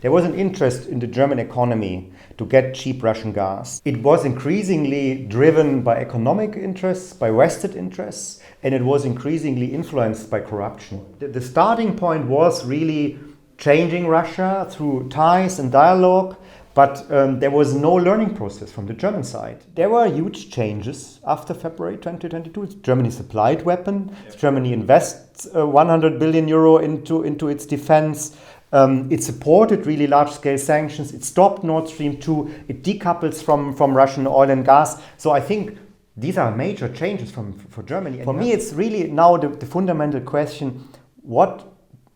There was an interest in the German economy to get cheap Russian gas. It was increasingly driven by economic interests, by vested interests, and it was increasingly influenced by corruption. The starting point was really changing Russia through ties and dialogue, but there was no learning process from the German side. There were huge changes after February 2022. Germany supplied weapons. Germany invests 100 billion euro into its defense. It supported really large-scale sanctions. It stopped Nord Stream 2. It decouples from Russian oil and gas. So I think these are major changes for Germany. And for me, it's really now the fundamental question, what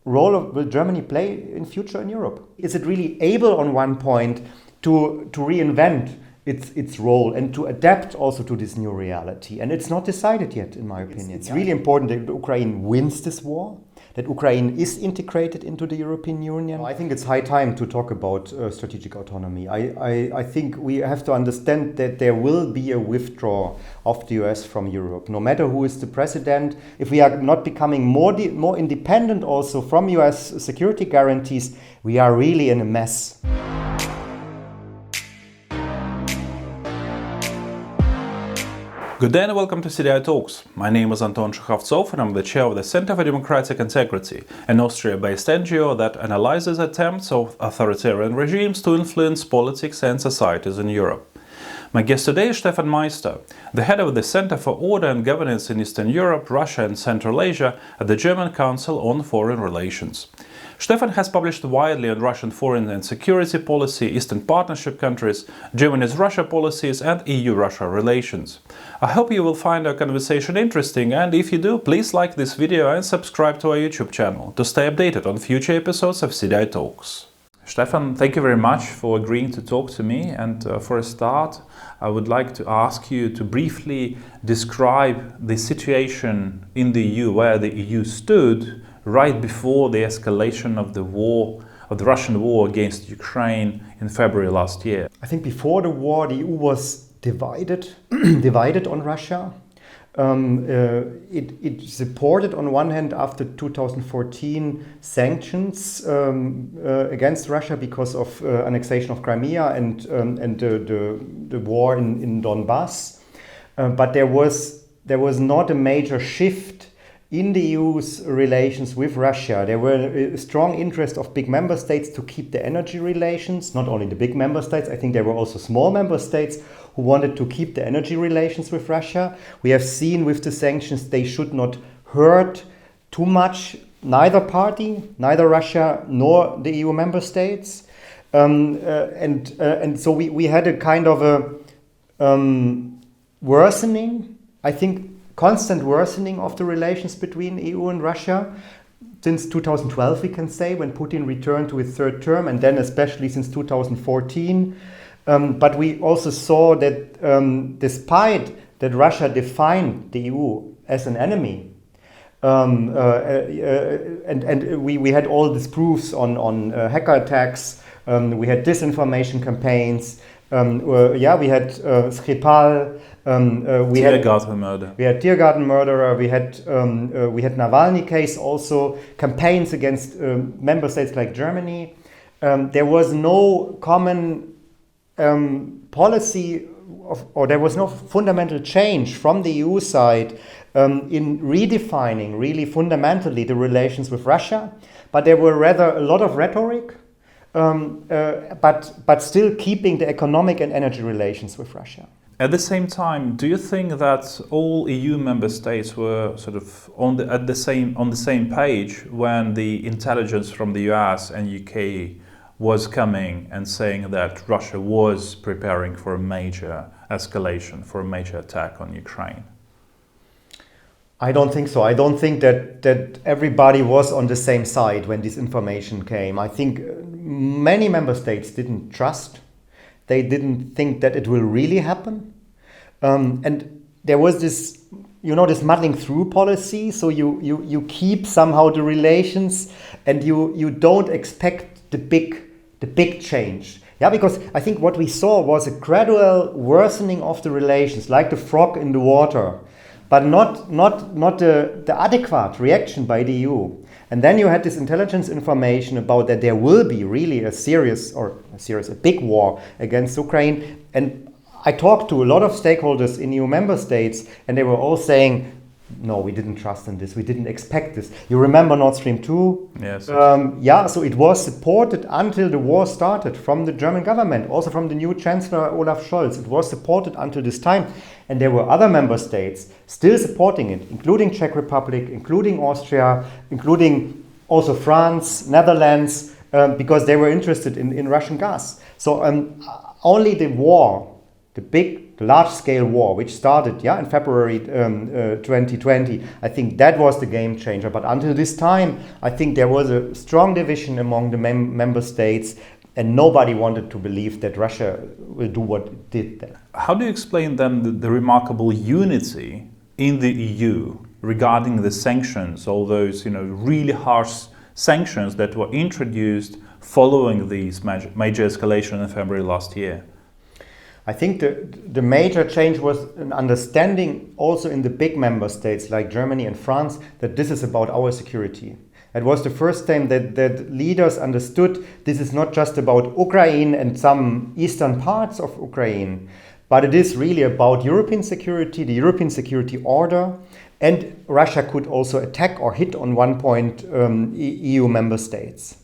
role will Germany play in future in Europe? Is it really able on one point to reinvent its role and to adapt also to this new reality? And it's not decided yet, in my opinion. It's really important that Ukraine wins this war, that Ukraine is integrated into the European Union. I think it's high time to talk about strategic autonomy. I think we have to understand that there will be a withdrawal of the US from Europe. No matter who is the president, if we are not becoming more independent also from US security guarantees, we are really in a mess. Good day and welcome to CDI Talks. My name is Anton Shekhovtsov and I'm the chair of the Center for Democratic Integrity, an Austria-based NGO that analyzes attempts of authoritarian regimes to influence politics and societies in Europe. My guest today is Stefan Meister, the head of the Center for Order and Governance in Eastern Europe, Russia and Central Asia at the German Council on Foreign Relations. Stefan has published widely on Russian foreign and security policy, Eastern Partnership countries, Germany's Russia policies and EU-Russia relations. I hope you will find our conversation interesting, and if you do, please like this video and subscribe to our YouTube channel to stay updated on future episodes of CDI Talks. Stefan, thank you very much for agreeing to talk to me, and for a start I would like to ask you to briefly describe the situation in the EU, where the EU stood right before the escalation of the Russian war against Ukraine in February last year. I think before the war, the EU was divided on Russia. It supported on one hand after 2014 sanctions against Russia because of annexation of Crimea and the war in Donbass. But there was not a major shift in the EU's relations with Russia. There were a strong interest of big member states to keep the energy relations, not only the big member states. I think there were also small member states who wanted to keep the energy relations with Russia. We have seen with the sanctions they should not hurt too much neither party, neither Russia nor the EU member states. And so we had a kind of a worsening, I think, constant worsening of the relations between EU and Russia since 2012, we can say, when Putin returned to his third term, and then especially since 2014. But we also saw that despite that Russia defined the EU as an enemy, and we had all these proofs on hacker attacks, we had disinformation campaigns, we had Skripal, we had Tiergarten murderer, we had Navalny case also, campaigns against member states like Germany. There was no common policy or there was no fundamental change from the EU side in redefining really fundamentally the relations with Russia, but there were rather a lot of rhetoric, but still keeping the economic and energy relations with Russia. At the same time, do you think that all EU member states were sort of on the same page when the intelligence from the US and UK was coming and saying that Russia was preparing for a major escalation, for a major attack on Ukraine? I don't think so. I don't think that everybody was on the same side when this information came. I think many member states didn't trust. They didn't think that it will really happen. And there was this, this muddling through policy. So you keep somehow the relations and you don't expect the big change. Yeah, because I think what we saw was a gradual worsening of the relations, like the frog in the water, but not the adequate reaction by the EU. And then you had this intelligence information about that there will be really a big war against Ukraine. And I talked to a lot of stakeholders in EU member states, and they were all saying, no, we didn't trust in this. We didn't expect this. You remember Nord Stream 2? Yes. So it was supported until the war started from the German government, also from the new Chancellor Olaf Scholz. It was supported until this time. And there were other member states still supporting it, including Czech Republic, including Austria, including also France, Netherlands, because they were interested in Russian gas. So only the war, the large-scale war, which started in February 2020, I think that was the game changer. But until this time, I think there was a strong division among the member states, and nobody wanted to believe that Russia will do what it did then. How do you explain then the remarkable unity in the EU regarding the sanctions, all those really harsh sanctions that were introduced following these major escalation in February last year? I think the major change was an understanding also in the big member states like Germany and France that this is about our security. It was the first time that leaders understood this is not just about Ukraine and some eastern parts of Ukraine, but it is really about European security, the European security order, and Russia could also attack or hit on one point EU member states.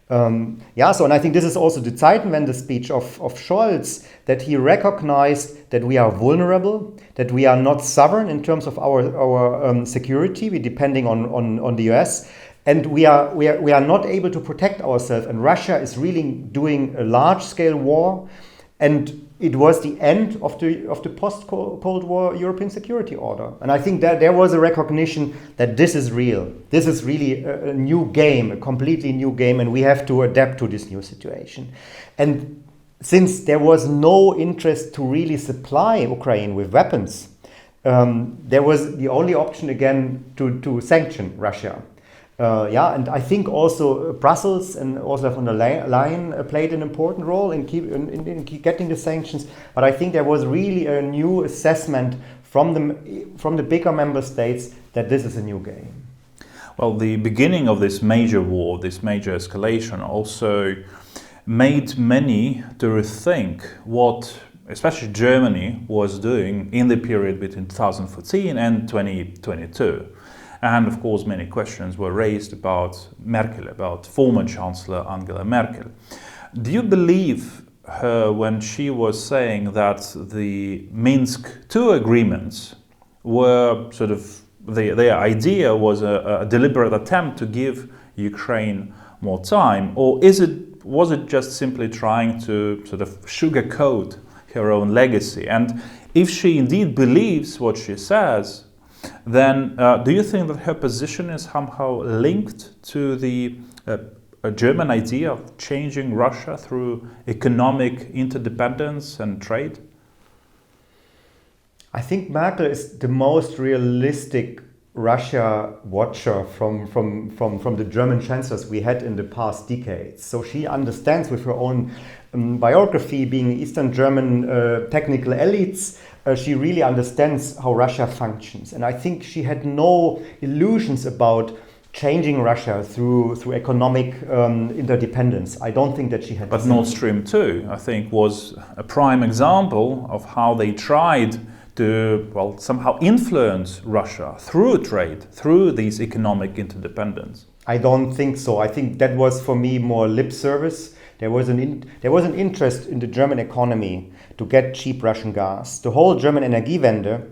And I think this is also the Zeitenwende speech of Scholz, that he recognized that we are vulnerable, that we are not sovereign in terms of our security, we're depending on the US, and we are not able to protect ourselves. And Russia is really doing a large-scale war, and it was the end of the post-Cold War European security order. And I think that there was a recognition that this is real. This is really a new game, a completely new game, and we have to adapt to this new situation. And since there was no interest to really supply Ukraine with weapons, there was the only option again to sanction Russia. And I think also Brussels and Ursula von der Leyen played an important role in getting the sanctions. But I think there was really a new assessment from the bigger member states that this is a new game. Well, the beginning of this major war, this major escalation, also made many to rethink what especially Germany was doing in the period between 2014 and 2022. And of course, many questions were raised about Merkel, about former Chancellor Angela Merkel. Do you believe her when she was saying that the Minsk II agreements were their idea was a deliberate attempt to give Ukraine more time? Or was it just simply trying to sugarcoat her own legacy? And if she indeed believes what she says, then do you think that her position is somehow linked to the German idea of changing Russia through economic interdependence and trade? I think Merkel is the most realistic Russia watcher from the German chancellors we had in the past decades. So she understands with her own biography, being Eastern German technical elites, she really understands how Russia functions. And I think she had no illusions about changing Russia through economic interdependence. I don't think that she had. But Nord Stream 2, I think, was a prime example of how they tried to, somehow influence Russia through trade, through these economic interdependence. I don't think so. I think that was, for me, more lip service. There was an interest in the German economy to get cheap Russian gas. The whole German Energiewende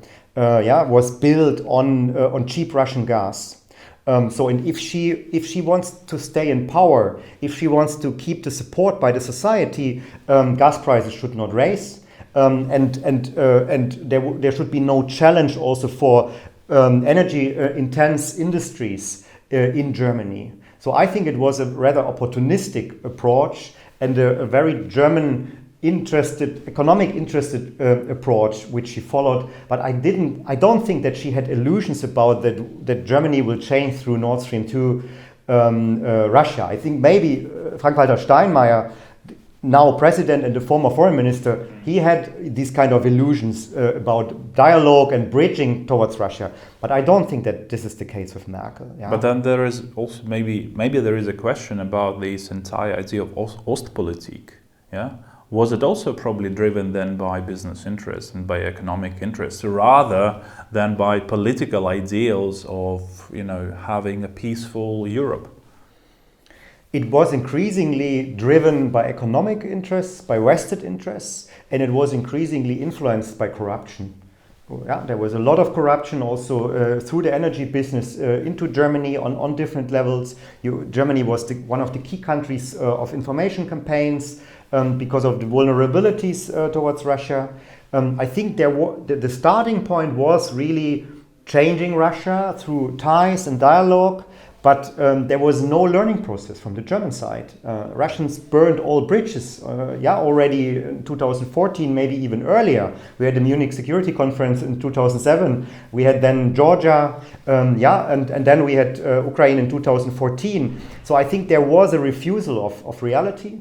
was built on cheap Russian gas. If she wants to stay in power, if she wants to keep the support by the society, gas prices should not raise. And there should be no challenge also for energy intense industries in Germany. So I think it was a rather opportunistic approach and a very German economic interested approach which she followed. But I don't think that she had illusions about that Germany will change through Nord Stream 2 Russia. I think maybe Frank-Walter Steinmeier now president and the former foreign minister, he had these kind of illusions about dialogue and bridging towards Russia. But I don't think that this is the case with Merkel. Yeah? But then there is also maybe there is a question about this entire idea of Hostpolitique. Yeah, was it also probably driven then by business interests and by economic interests rather than by political ideals of having a peaceful Europe? It was increasingly driven by economic interests, by vested interests, and it was increasingly influenced by corruption. Yeah, there was a lot of corruption also through the energy business into Germany on different levels. Germany was one of the key countries of information campaigns because of the vulnerabilities towards Russia. I think the starting point was really changing Russia through ties and dialogue. But there was no learning process from the German side. Russians burned all bridges, already in 2014, maybe even earlier. We had the Munich Security Conference in 2007. We had then Georgia, and then we had Ukraine in 2014. So I think there was a refusal of reality.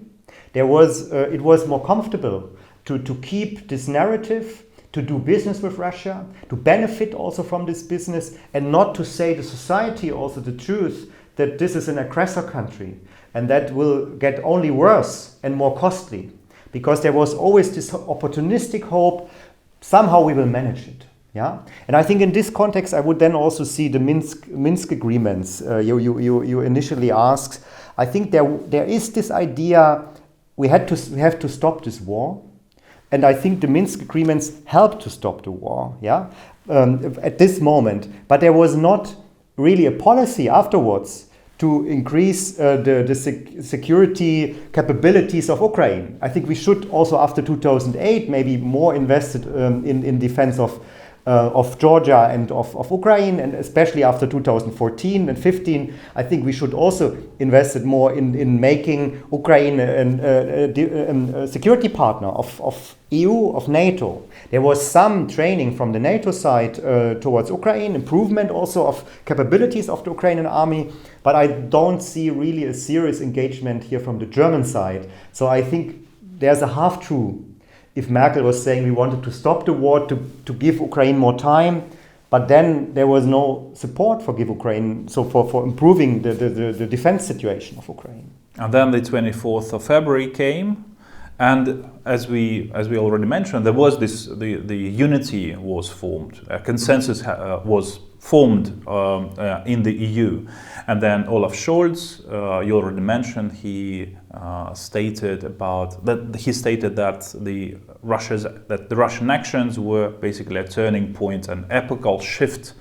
It was more comfortable to keep this narrative, to do business with Russia, to benefit also from this business, and not to say to society also the truth that this is an aggressor country and that will get only worse and more costly, because there was always this opportunistic hope somehow we will manage it. Yeah, and I think in this context I would then also see the Minsk agreements you initially asked. I think there is this idea we have to stop this war. And I think the Minsk agreements helped to stop the war, at this moment. But there was not really a policy afterwards to increase the security capabilities of Ukraine. I think we should also, after 2008, maybe more invested in defense of Georgia and of Ukraine, and especially after 2014 and 15, I think we should also invest more in making Ukraine a security partner of EU, of NATO. There was some training from the NATO side towards Ukraine, improvement also of capabilities of the Ukrainian army, but I don't see really a serious engagement here from the German side. So I think there's a half-true. If Merkel was saying we wanted to stop the war, to give Ukraine more time, but then there was no support for for improving the defense situation of Ukraine. And then the 24th of February came, and as we already mentioned, there was the unity was formed, a consensus was formed in the EU, and then Olaf Scholz, you already mentioned, he stated that the Russian actions were basically a turning point, an epochal shift,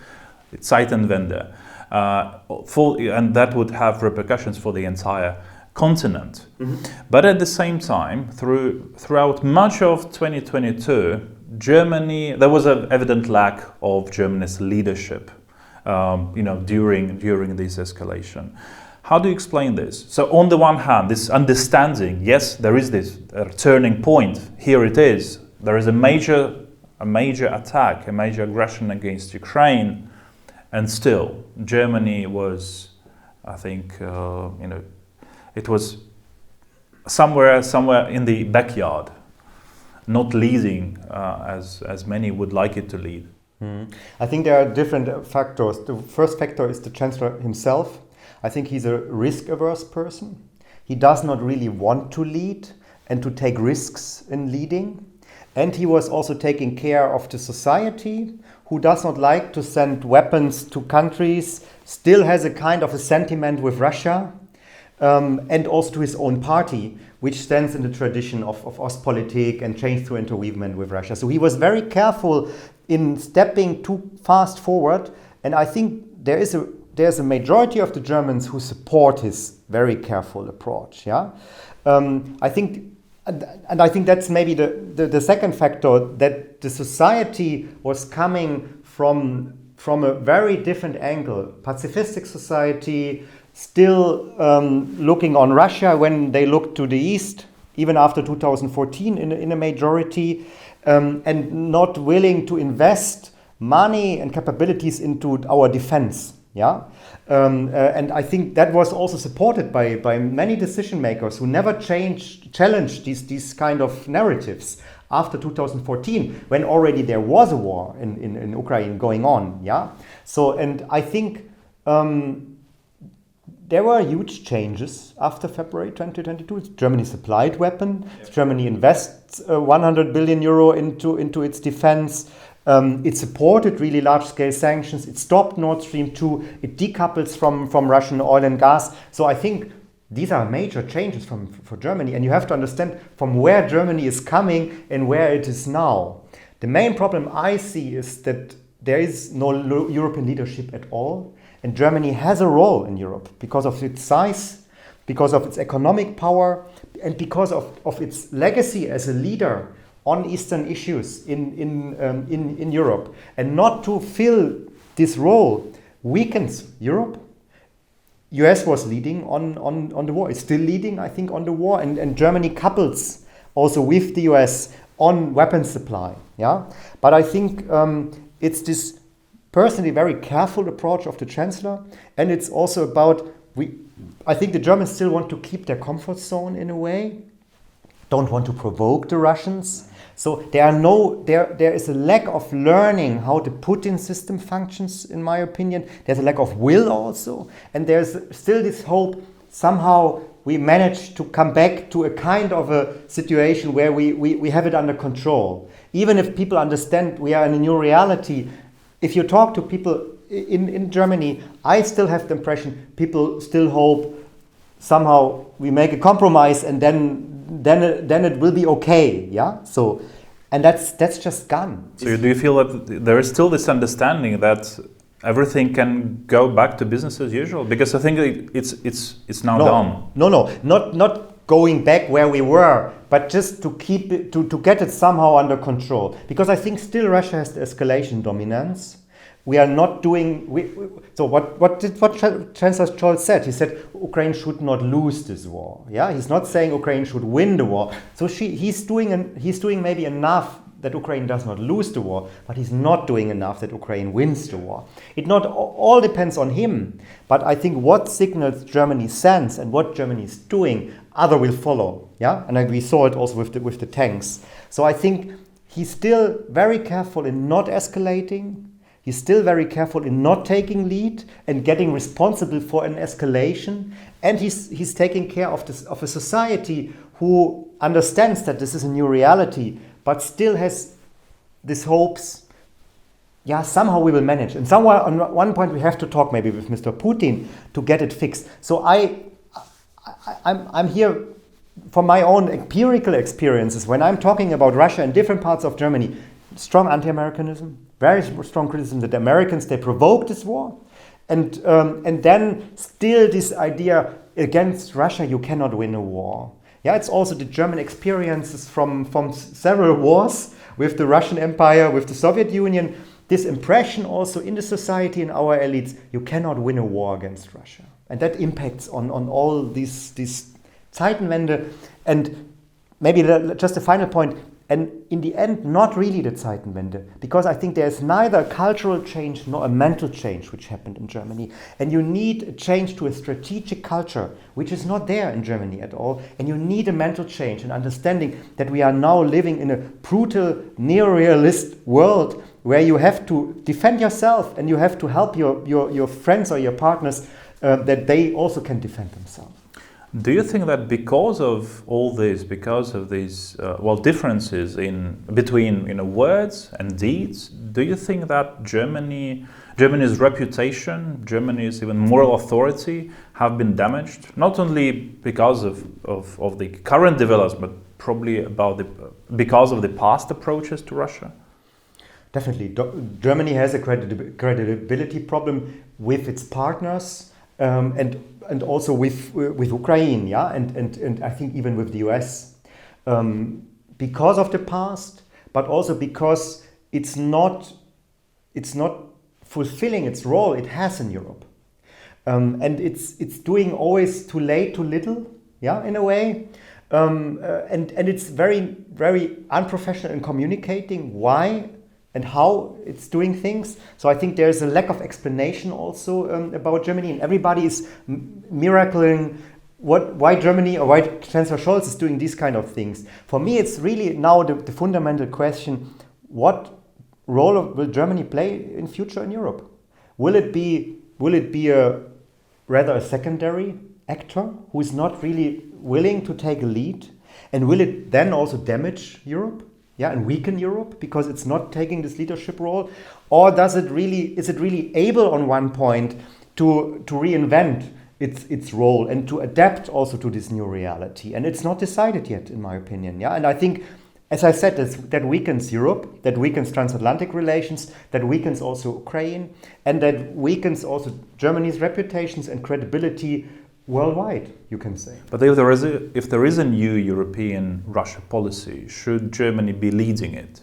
Zeitenwende, and that would have repercussions for the entire continent. Mm-hmm. But at the same time, throughout much of 2022, Germany, there was an evident lack of Germany's leadership, during this escalation. How do you explain this? So on the one hand, this understanding, yes, there is this turning point. Here it is. There is a major attack, a major aggression against Ukraine, and still Germany was, I think, it was somewhere in the backyard, not leading as many would like it to lead. I think there are different factors. The first factor is the Chancellor himself. I think he's a risk-averse person. He does not really want to lead and to take risks in leading. And he was also taking care of the society, who does not like to send weapons to countries, still has a kind of a sentiment with Russia, and also to his own party, which stands in the tradition of Ostpolitik and change through interweavement with Russia. So he was very careful in stepping too fast forward, and I think there's a majority of the Germans who support his very careful approach. I think that's maybe the second factor, that the society was coming from a very different angle. Pacifistic society, still looking on Russia when they looked to the east, even after 2014 in a majority, and not willing to invest money and capabilities into our defense. Yeah, and I think that was also supported by many decision makers who never challenged these kind of narratives after 2014, when already there was a war in Ukraine going on. Yeah, so and I think there were huge changes after February 2022. Germany supplied weapons. Yeah. Germany invests 100 billion euro into its defense. It supported really large-scale sanctions. It stopped Nord Stream 2. It decouples from Russian oil and gas. So I think these are major changes for Germany. And you have to understand from where Germany is coming and where it is now. The main problem I see is that there is no European leadership at all. And Germany has a role in Europe because of its size, because of its economic power, and because of its legacy as a leader on Eastern issues in Europe. And not to fill this role weakens Europe. US was leading on the war. It's still leading, I think, on the war. And Germany couples also with the US on weapons supply. Yeah, but I think it's this personally very careful approach of the Chancellor. And it's also about, I think the Germans still want to keep their comfort zone in a way. Don't want to provoke the Russians. So there is a lack of learning how the Putin system functions, in my opinion. There's a lack of will also. And there's still this hope somehow we manage to come back to a kind of a situation where we have it under control. Even if people understand we are in a new reality, if you talk to people in Germany, I still have the impression people still hope somehow we make a compromise and then it will be okay, yeah. So, and that's just gone. So, do you feel that there is still this understanding that everything can go back to business as usual? Because I think it's now done. No, not going back where we were, but just to keep it to get it somehow under control. Because I think still Russia has the escalation dominance. We are not doing. So what Chancellor Scholz said? He said Ukraine should not lose this war. Yeah, he's not saying Ukraine should win the war. So he's doing maybe enough that Ukraine does not lose the war, but he's not doing enough that Ukraine wins the war. It not all depends on him, but I think what signals Germany sends and what Germany is doing, other will follow. Yeah, and we saw it also with the tanks. So I think he's still very careful in not escalating. He's still very careful in not taking lead and getting responsible for an escalation. And he's taking care of a society who understands that this is a new reality, but still has these hopes. Yeah, somehow we will manage. And somewhere on one point we have to talk maybe with Mr. Putin to get it fixed. So I'm here from my own empirical experiences. When I'm talking about Russia in different parts of Germany, strong anti-Americanism, very strong criticism that the Americans, they provoked this war. And then still this idea against Russia, you cannot win a war. Yeah, it's also the German experiences from several wars with the Russian Empire, with the Soviet Union. This impression also in the society, in our elites, you cannot win a war against Russia. And that impacts on all these Zeitenwende. And maybe just a final point, and in the end, not really the Zeitenwende, because I think there's neither a cultural change nor a mental change which happened in Germany. And you need a change to a strategic culture, which is not there in Germany at all. And you need a mental change and understanding that we are now living in a brutal, neorealist world where you have to defend yourself and you have to help your friends or your partners that they also can defend themselves. Do you think that because of all this, because of these differences between words and deeds, do you think that Germany's reputation, Germany's even moral authority have been damaged? Not only because of the current developments, but probably because of the past approaches to Russia? Definitely. Germany has a credibility problem with its partners and also with Ukraine, yeah, and I think even with the US, because of the past, but also because it's not fulfilling its role it has in Europe, and it's doing always too late, too little, yeah, in a way, and it's very, very unprofessional in communicating why and how it's doing things. So I think there's a lack of explanation also about Germany, and everybody is miracling why Germany or why Chancellor Scholz is doing these kind of things. For me, it's really now the fundamental question: what role will Germany play in future in Europe? Will it be a rather a secondary actor who is not really willing to take a lead, and will it then also damage Europe? Yeah, and weaken Europe because it's not taking this leadership role, or is it really able on one point to reinvent its role and to adapt also to this new reality? And it's not decided yet, in my opinion. Yeah, and I think, as I said, that weakens Europe, that weakens transatlantic relations, that weakens also Ukraine, and that weakens also Germany's reputations and credibility worldwide, you can say. But if there is a new European Russia policy, should Germany be leading it?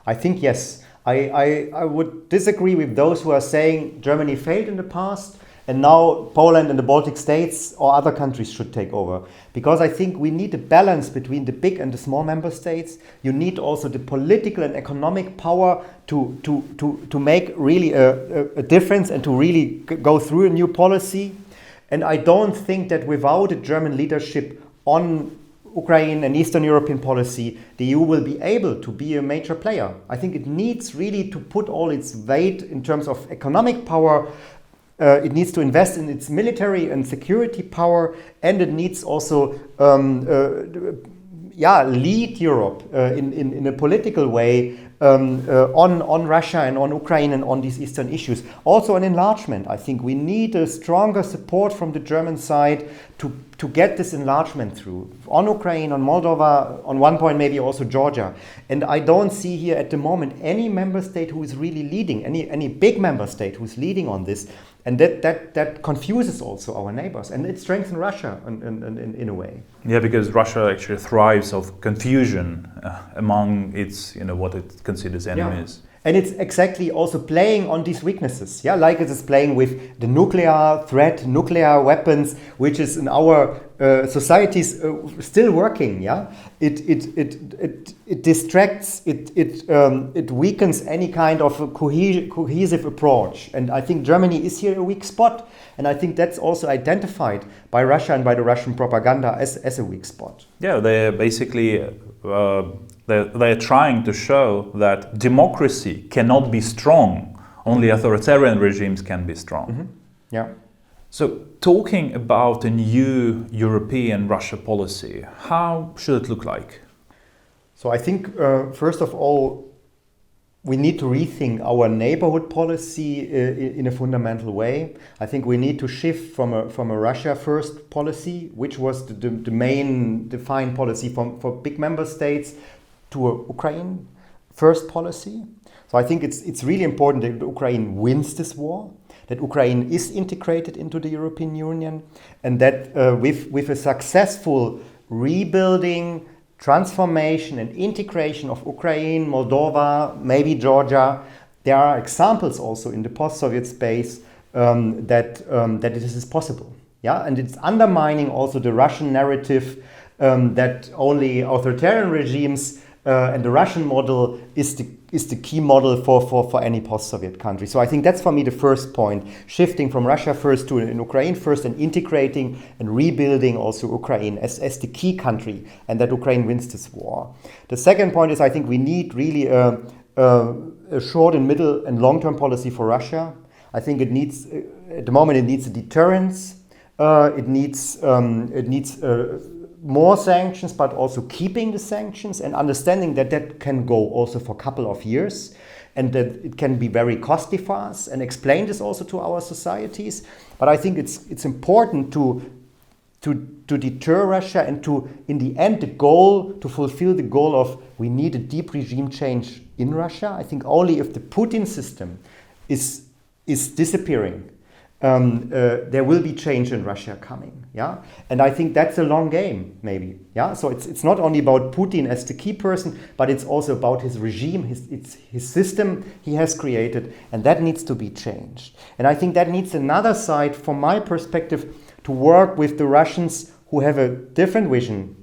I think yes. I would disagree with those who are saying Germany failed in the past and now Poland and the Baltic states or other countries should take over. Because I think we need a balance between the big and the small member states. You need also the political and economic power to make really a difference and to really go through a new policy. And I don't think that without a German leadership on Ukraine and Eastern European policy, the EU will be able to be a major player. I think it needs really to put all its weight in terms of economic power. It needs to invest in its military and security power, and it needs also lead Europe in a political way on Russia and on Ukraine and on these Eastern issues. Also on enlargement, I think we need a stronger support from the German side to get this enlargement through. On Ukraine, on Moldova, on one point maybe also Georgia. And I don't see here at the moment any member state who is really leading, any big member state who's leading on this. And that confuses also our neighbors, and it strengthens Russia in a way. Yeah, because Russia actually thrives of confusion among its, what it considers enemies. Yeah. And it's exactly also playing on these weaknesses, like it is playing with the nuclear threat, nuclear weapons, which is in our societies still working. Yeah, it distracts, it weakens any kind of a cohesive approach, and I think Germany is here a weak spot, and I think that's also identified by Russia and by the Russian propaganda as a weak spot. Yeah, they're basically. They're trying to show that democracy cannot be strong, only authoritarian regimes can be strong. Mm-hmm. Yeah. So, talking about a new European Russia policy, how should it look like? So I think, first of all, we need to rethink our neighborhood policy in a fundamental way. I think we need to shift from a Russia first policy, which was the main defined policy for big member states, to a Ukraine first policy. So I think it's really important that Ukraine wins this war, that Ukraine is integrated into the European Union, and that with a successful rebuilding, transformation and integration of Ukraine, Moldova, maybe Georgia, there are examples also in the post-Soviet space that this is possible. Yeah, and it's undermining also the Russian narrative that only authoritarian regimes and the Russian model is the key model for any post-Soviet country. So I think that's for me the first point, shifting from Russia first to Ukraine first and integrating and rebuilding also Ukraine as the key country, and that Ukraine wins this war. The second point is I think we need really a short and middle and long-term policy for Russia. I think it needs, at the moment it needs a deterrence, it needs more sanctions, but also keeping the sanctions and understanding that can go also for a couple of years, and that it can be very costly for us, and explain this also to our societies. But I think it's important to deter Russia and to, in the end, to fulfill the goal of we need a deep regime change in Russia. I think only if the Putin system is disappearing, there will be change in Russia coming, and I think that's a long game, maybe, So it's not only about Putin as the key person, but it's also about his regime, his system he has created, and that needs to be changed. And I think that needs another side, from my perspective, to work with the Russians who have a different vision,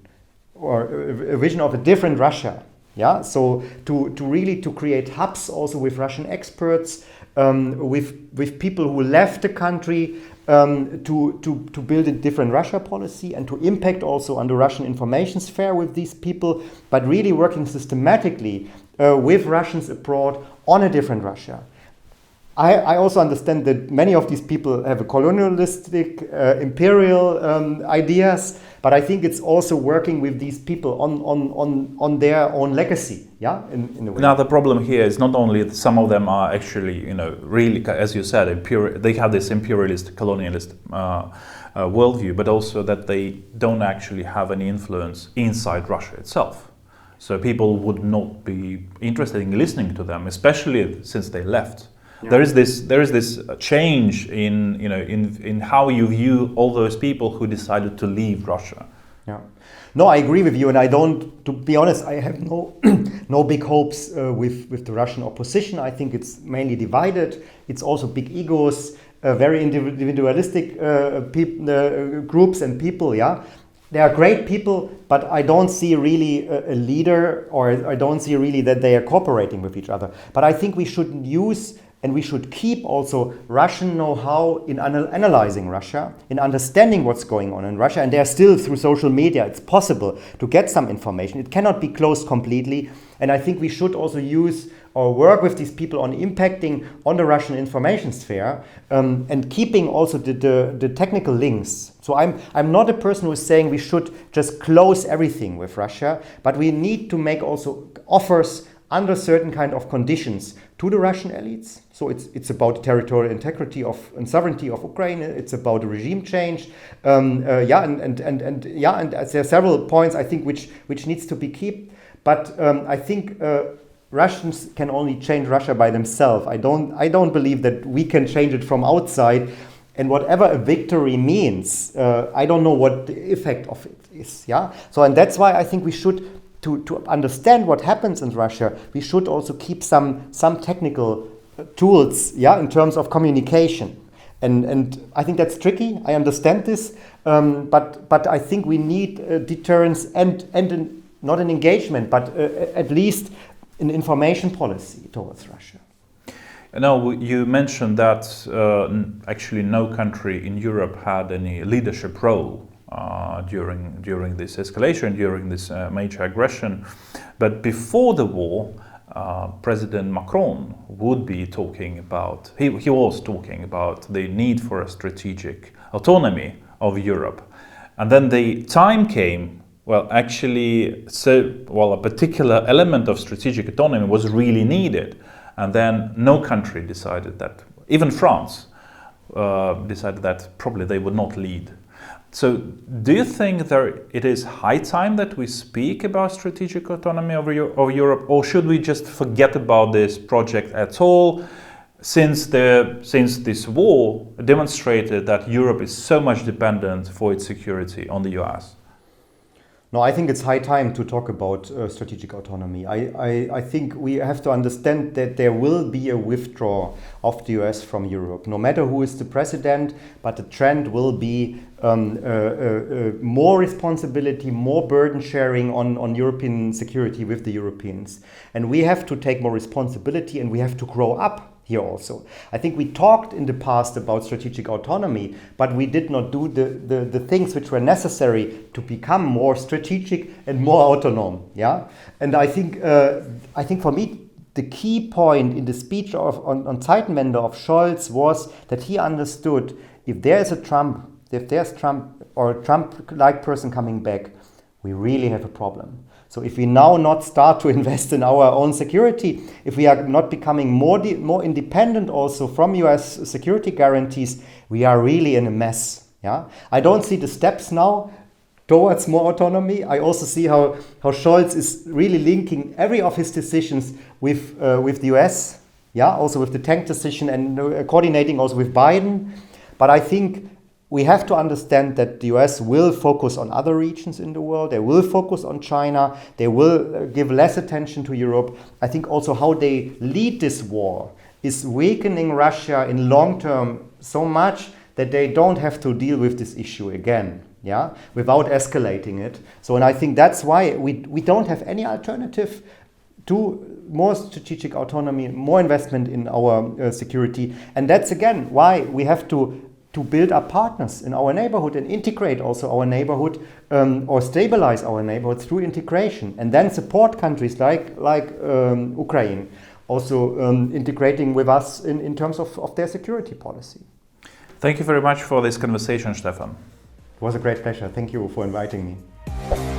or a vision of a different Russia, Yeah, so to really to create hubs also with Russian experts, with people who left the country, to build a different Russia policy and to impact also on the Russian information sphere with these people, but really working systematically with Russians abroad on a different Russia. I also understand that many of these people have a colonialistic, imperial ideas, but I think it's also working with these people on their own legacy, yeah, in a way. Now the problem here is not only that some of them are actually, really, as you said, they have this imperialist, colonialist worldview, but also that they don't actually have any influence inside Russia itself. So people would not be interested in listening to them, especially since they left. Yeah. There is this change in how you view all those people who decided to leave Russia. Yeah, no, I agree with you, and I don't. To be honest, I have no big hopes with the Russian opposition. I think it's mainly divided. It's also big egos, very individualistic groups and people. Yeah. They are great people, but I don't see really a leader, or I don't see really that they are cooperating with each other. But I think we should use and we should keep also Russian know-how in analyzing Russia, in understanding what's going on in Russia. And there are still, through social media, it's possible to get some information. It cannot be closed completely. And I think we should also use or work with these people on impacting on the Russian information sphere, and keeping also the technical links. So I'm not a person who is saying we should just close everything with Russia, but we need to make also offers under certain kind of conditions to the Russian elites. So it's about territorial integrity and sovereignty of Ukraine. It's about a regime change. And there are several points I think which needs to be kept. But I think Russians can only change Russia by themselves. I don't believe that we can change it from outside. And whatever a victory means, I don't know what the effect of it is. Yeah. So and that's why I think we should. To understand what happens in Russia, we should also keep some technical tools, yeah, in terms of communication, and I think that's tricky. I understand this, but I think we need deterrence and not an engagement, but at least an information policy towards Russia. Now, you mentioned that actually no country in Europe had any leadership role during this escalation, during this major aggression. But before the war, President Macron would be talking about, he was talking about the need for a strategic autonomy of Europe. And then the time came, a particular element of strategic autonomy was really needed. And then no country decided that, even France decided that probably they would not lead. So do you think it is high time that we speak about strategic autonomy of Europe, or should we just forget about this project at all, since this war demonstrated that Europe is so much dependent for its security on the US? No, I think it's high time to talk about strategic autonomy. I think we have to understand that there will be a withdrawal of the US from Europe, no matter who is the president, but the trend will be more responsibility, more burden sharing on European security with the Europeans. And we have to take more responsibility, and we have to grow up here also. I think we talked in the past about strategic autonomy, but we did not do the things which were necessary to become more strategic and more autonomous. Yeah, and I think for me the key point in the speech on Zeitenwende of Scholz was that he understood if there's Trump or a Trump-like person coming back, we really have a problem. So if we now not start to invest in our own security, if we are not becoming more independent also from US security guarantees, we are really in a mess. Yeah, I don't see the steps now towards more autonomy. I also see how Scholz is really linking every of his decisions with the US. Yeah, also with the tank decision and coordinating also with Biden. But I think we have to understand that the US will focus on other regions in the world. They will focus on China. They will give less attention to Europe. I think also how they lead this war is weakening Russia in long term so much that they don't have to deal with this issue again, yeah, without escalating it. So, and I think that's why we don't have any alternative to more strategic autonomy, more investment in our security. And that's again why we have to build up partners in our neighborhood and integrate also our neighborhood or stabilize our neighborhood through integration, and then support countries like Ukraine also integrating with us in terms of their security policy. Thank you very much for this conversation, Stefan. It was a great pleasure. Thank you for inviting me.